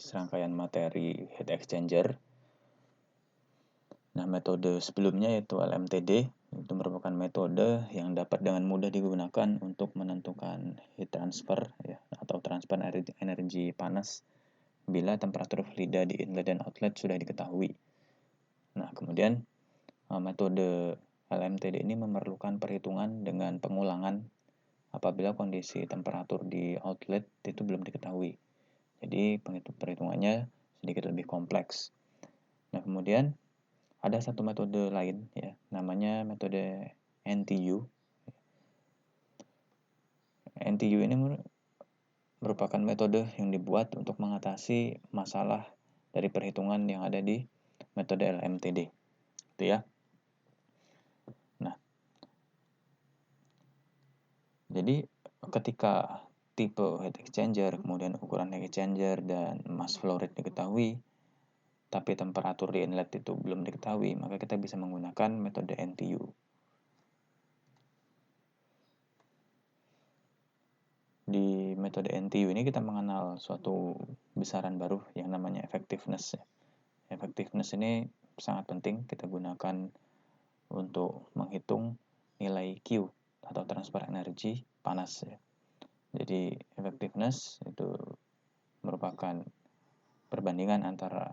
serangkaian materi heat exchanger. Nah, metode sebelumnya yaitu LMTD, itu merupakan metode yang dapat dengan mudah digunakan untuk menentukan heat transfer ya, atau transfer energi panas bila temperatur fluida di inlet dan outlet sudah diketahui. Nah, kemudian metode LMTD ini memerlukan perhitungan dengan pengulangan apabila kondisi temperatur di outlet itu belum diketahui. Jadi perhitungannya sedikit lebih kompleks. Nah, kemudian ada satu metode lain ya, namanya metode NTU. NTU ini merupakan metode yang dibuat untuk mengatasi masalah dari perhitungan yang ada di metode LMTD. Itu ya. Nah, jadi ketika tipe heat exchanger, kemudian ukuran heat exchanger dan mass flow rate diketahui, tapi temperatur di inlet itu belum diketahui, maka kita bisa menggunakan metode NTU. Di metode NTU ini kita mengenal suatu besaran baru yang namanya effectiveness. Effectiveness ini sangat penting kita gunakan untuk menghitung nilai Q atau transfer energi panas. Jadi effectiveness itu merupakan perbandingan antara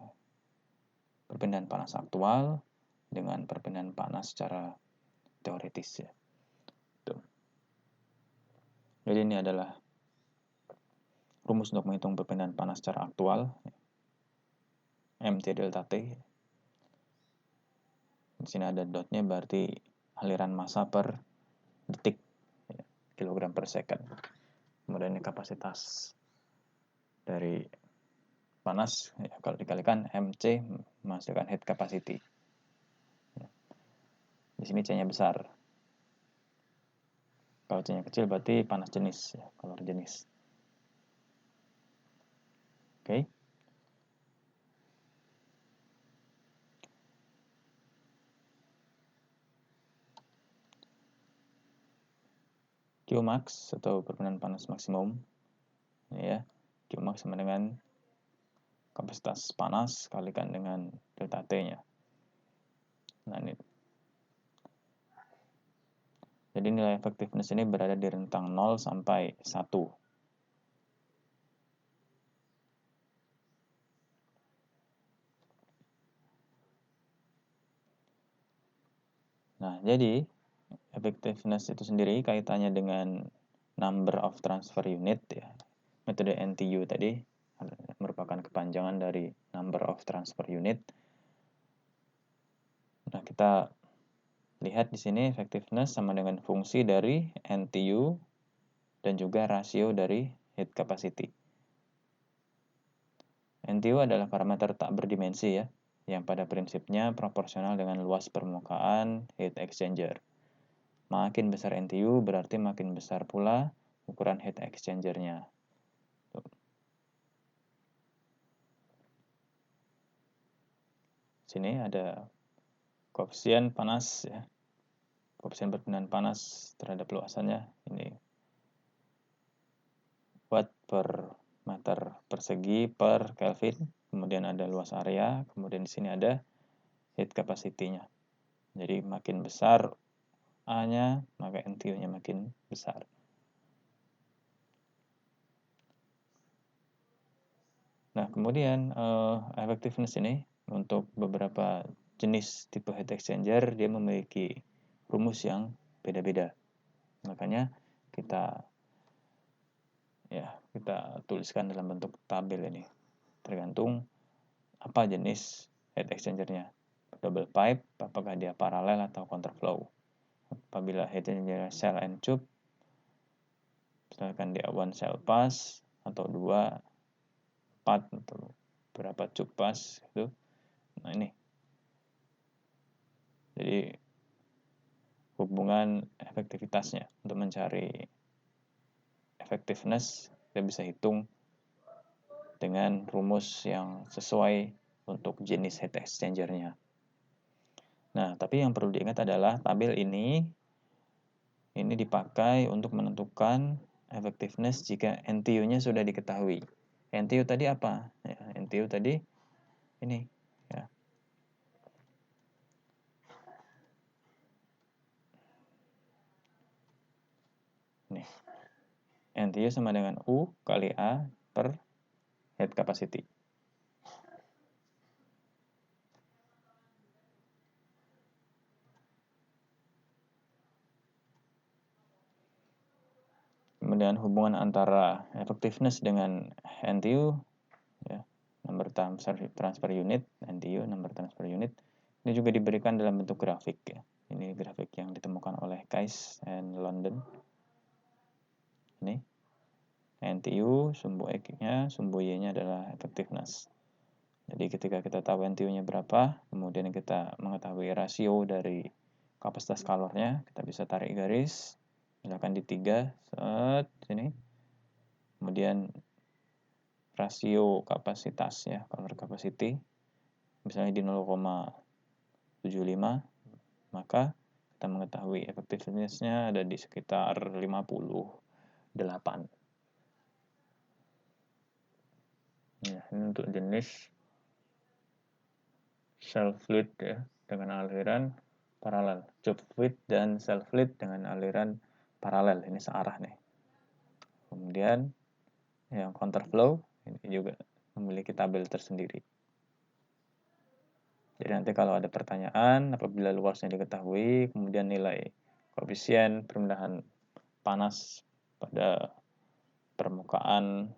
perpindahan panas aktual dengan perpindahan panas secara teoritis ya. Tuh. Jadi ini adalah rumus untuk menghitung perpindahan panas secara aktual, Mt delta T. Di sini ada dotnya, berarti aliran massa per detik, ya, kilogram per second. Kemudian ini kapasitas dari panas, ya, kalau dikalikan MC menghasilkan heat capacity. Di sini C-nya besar. Kalau C-nya kecil berarti panas jenis, ya, kalor jenis. Oke. Qmax atau perpindahan panas maksimum, ya, Qmax sama dengan kapasitas panas kalikan dengan delta T-nya. Nah, ini. Jadi nilai effectiveness ini berada di rentang 0 sampai 1. Nah, jadi effectiveness itu sendiri kaitannya dengan number of transfer unit ya. Metode NTU tadi merupakan kepanjangan dari number of transfer unit. Nah, kita lihat di sini effectiveness sama dengan fungsi dari NTU dan juga rasio dari heat capacity. NTU adalah parameter tak berdimensi ya, yang pada prinsipnya proporsional dengan luas permukaan heat exchanger. Makin besar NTU berarti makin besar pula ukuran heat exchanger-nya. Sini ada koefisien panas ya. Koefisien perpindahan panas terhadap luasannya ini watt per meter persegi per Kelvin. Kemudian ada luas area, kemudian di sini ada heat capacity-nya. Jadi makin besar A-nya, maka NTU-nya makin besar. Nah, kemudian effectiveness ini untuk beberapa jenis tipe heat exchanger dia memiliki rumus yang beda-beda. Makanya kita tuliskan dalam bentuk tabel ini. Tergantung apa jenis heat exchanger-nya. Double pipe, apakah dia paralel atau counterflow. Apabila heat exchanger cell and tube, misalkan dia one cell pass atau 2, 4 atau berapa tube pass itu. Nah, ini. Jadi hubungan efektivitasnya untuk mencari effectiveness kita bisa hitung dengan rumus yang sesuai untuk jenis heat exchanger-nya. Nah, tapi yang perlu diingat adalah tabel ini dipakai untuk menentukan effectiveness jika NTU-nya sudah diketahui. NTU tadi apa? Ya, NTU tadi ini ya. Nih. NTU sama dengan U kali A per head capacity. Kemudian hubungan antara effectiveness dengan NTU ya, number transfer unit, NTU number transfer unit, ini juga diberikan dalam bentuk grafik ya. Ini grafik yang ditemukan oleh Kais and London. Ini NTU, sumbu X-nya, sumbu Y-nya adalah effectiveness. Jadi ketika kita tahu NTU-nya berapa, kemudian kita mengetahui rasio dari kapasitas kalornya, kita bisa tarik garis, misalkan di 3, set, sini. Kemudian rasio kapasitas ya, kalor capacity, misalnya di 0,75, maka kita mengetahui effectiveness-nya ada di sekitar 58. Ya, ini untuk jenis cell fluid ya, dengan aliran paralel. Tube fluid dan cell fluid dengan aliran paralel. Ini searah nih. Kemudian yang counterflow ini juga memiliki tabel tersendiri. Jadi nanti kalau ada pertanyaan, apabila luasnya diketahui, kemudian nilai koefisien perpindahan panas pada permukaan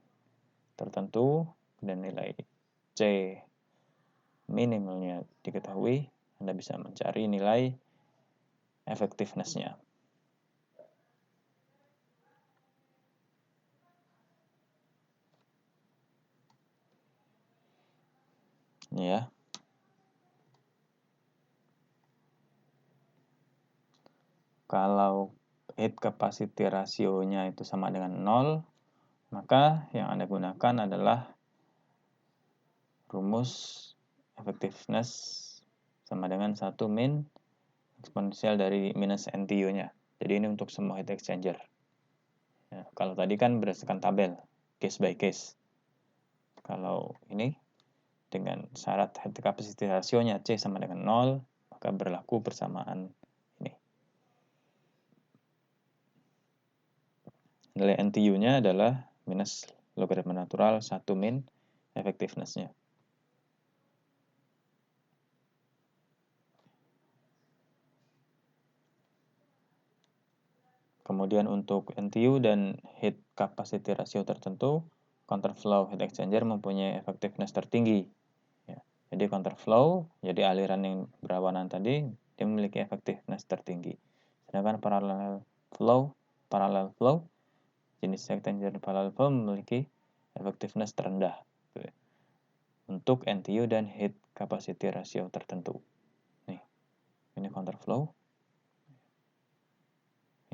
tertentu, dan nilai C minimalnya diketahui, Anda bisa mencari nilai effectiveness-nya. Ini ya. Kalau heat capacity rasionya itu sama dengan 0, maka yang Anda gunakan adalah rumus effectiveness sama dengan 1 min eksponensial dari minus NTU-nya. Jadi ini untuk semua heat exchanger. Ya, kalau tadi kan berdasarkan tabel, case by case. Kalau ini dengan syarat heat capacity rasionya C sama dengan 0, maka berlaku persamaan ini. Nilai NTU-nya adalah minus logaritma natural 1 min effectiveness-nya. Kemudian untuk NTU dan heat capacity ratio tertentu, counterflow heat exchanger mempunyai effectiveness tertinggi. Ya. Jadi counterflow, jadi aliran yang berlawanan tadi, dia memiliki effectiveness tertinggi. Sedangkan parallel flow, jenis heat exchanger parallel flow memiliki effectiveness terendah. Untuk NTU dan heat capacity ratio tertentu. Nih, ini counterflow.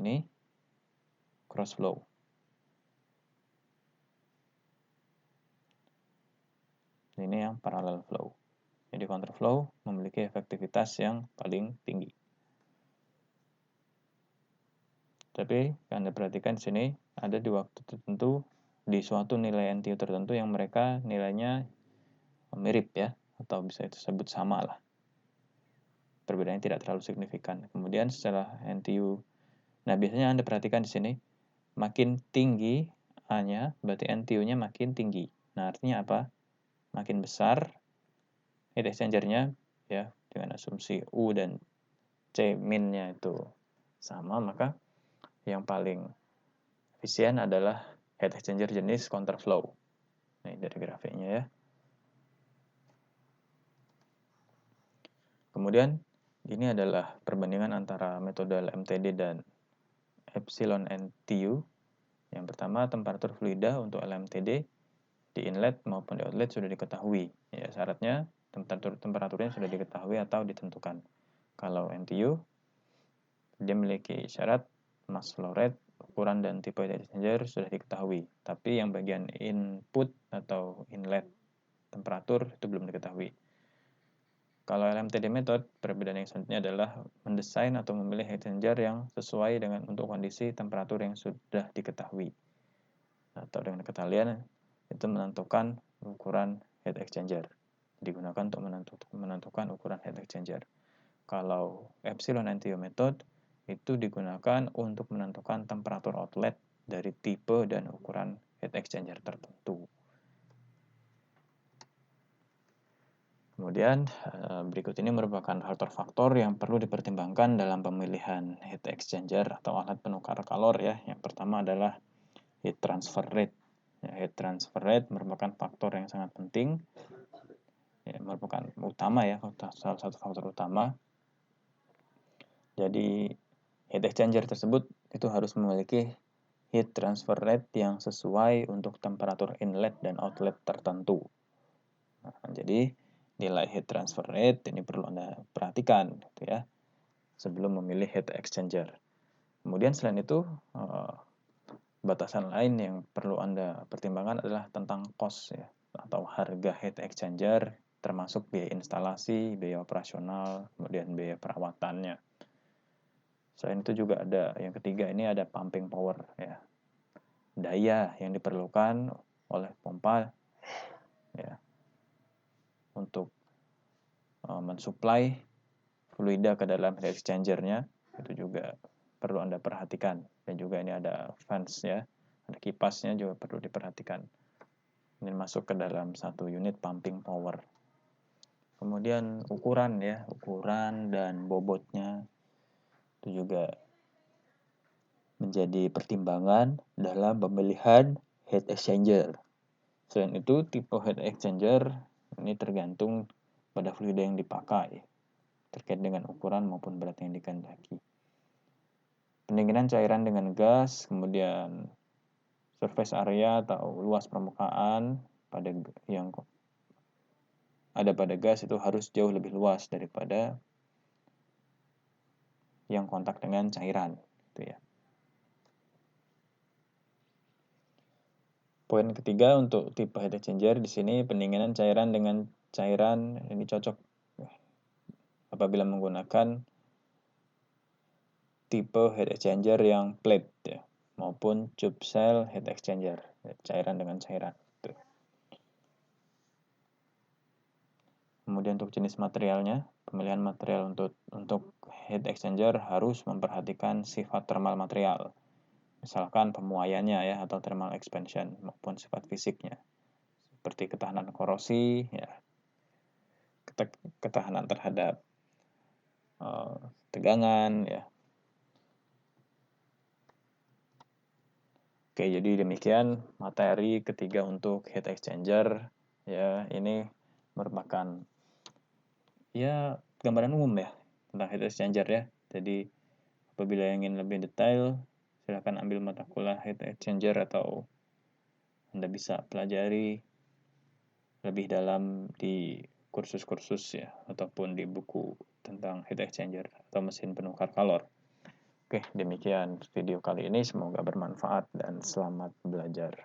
Ini crossflow. Ini yang parallel flow. Jadi counterflow memiliki efektivitas yang paling tinggi. Tapi Anda perhatikan di sini ada di waktu tertentu di suatu nilai NTU tertentu yang mereka nilainya mirip ya, atau bisa disebut sama lah. Perbedaannya tidak terlalu signifikan. Kemudian setelah NTU, nah biasanya Anda perhatikan di sini makin tinggi A-nya, berarti NTU-nya makin tinggi. Nah, artinya apa? Makin besar heat exchanger-nya ya, dengan asumsi U dan C min-nya itu sama, maka yang paling efisien adalah heat exchanger jenis counterflow. Nah, dari grafiknya ya. Kemudian ini adalah perbandingan antara metode LMTD dan epsilon NTU. Yang pertama, temperatur fluida untuk LMTD di inlet maupun di outlet sudah diketahui. Ya, syaratnya temperaturnya sudah diketahui atau ditentukan. Kalau NTU, dia memiliki syarat mass flow rate, ukuran dan tipe heat exchanger sudah diketahui. Tapi yang bagian input atau inlet temperatur itu belum diketahui. Kalau LMTD method, perbedaan yang selanjutnya adalah mendesain atau memilih heat exchanger yang sesuai dengan untuk kondisi temperatur yang sudah diketahui. Atau dengan kata lain, itu menentukan ukuran heat exchanger. Digunakan untuk menentukan ukuran heat exchanger. Kalau epsilon NTU method itu digunakan untuk menentukan temperatur outlet dari tipe dan ukuran heat exchanger tertentu. Kemudian berikut ini merupakan faktor-faktor yang perlu dipertimbangkan dalam pemilihan heat exchanger atau alat penukar kalor ya. Yang pertama adalah heat transfer rate. Ya, heat transfer rate merupakan faktor yang sangat penting, ya, merupakan utama ya, salah satu faktor utama. Jadi heat exchanger tersebut itu harus memiliki heat transfer rate yang sesuai untuk temperatur inlet dan outlet tertentu. Nah, jadi nilai heat transfer rate ini perlu Anda perhatikan gitu ya sebelum memilih heat exchanger. Kemudian selain itu batasan lain yang perlu Anda pertimbangkan adalah tentang cost ya atau harga heat exchanger termasuk biaya instalasi, biaya operasional, kemudian biaya perawatannya. Selain itu juga ada yang ketiga ini ada pumping power ya. Daya yang diperlukan oleh pompa ya untuk mensuplai fluida ke dalam heat exchanger-nya itu juga perlu Anda perhatikan. Dan juga ini ada fans ya, ada kipasnya juga perlu diperhatikan. Ini masuk ke dalam satu unit pumping power. Kemudian ukuran ya, ukuran dan bobotnya itu juga menjadi pertimbangan dalam pemilihan heat exchanger. Selain itu, tipe heat exchanger ini tergantung pada fluida yang dipakai terkait dengan ukuran maupun berat yang dikehendaki. Pendinginan cairan dengan gas, kemudian surface area atau luas permukaan pada yang ada pada gas itu harus jauh lebih luas daripada yang kontak dengan cairan, gitu ya. Poin ketiga untuk tipe heat exchanger di sini pendinginan cairan dengan cairan ini cocok apabila menggunakan tipe heat exchanger yang plate ya, maupun tube cell heat exchanger, cairan dengan cairan. Tuh. Kemudian untuk jenis materialnya, pemilihan material untuk heat exchanger harus memperhatikan sifat thermal material. Misalkan pemuaiannya ya atau thermal expansion maupun sifat fisiknya. Seperti ketahanan korosi ya. Ketahanan terhadap tegangan ya. Oke, jadi demikian materi ketiga untuk heat exchanger ya. Ini merupakan ya gambaran umum ya tentang heat exchanger ya. Jadi apabila ingin lebih detail silakan ambil mata kuliah heat exchanger atau Anda bisa pelajari lebih dalam di kursus-kursus ya ataupun di buku tentang heat exchanger atau mesin penukar kalor. Oke, demikian video kali ini, semoga bermanfaat dan selamat belajar.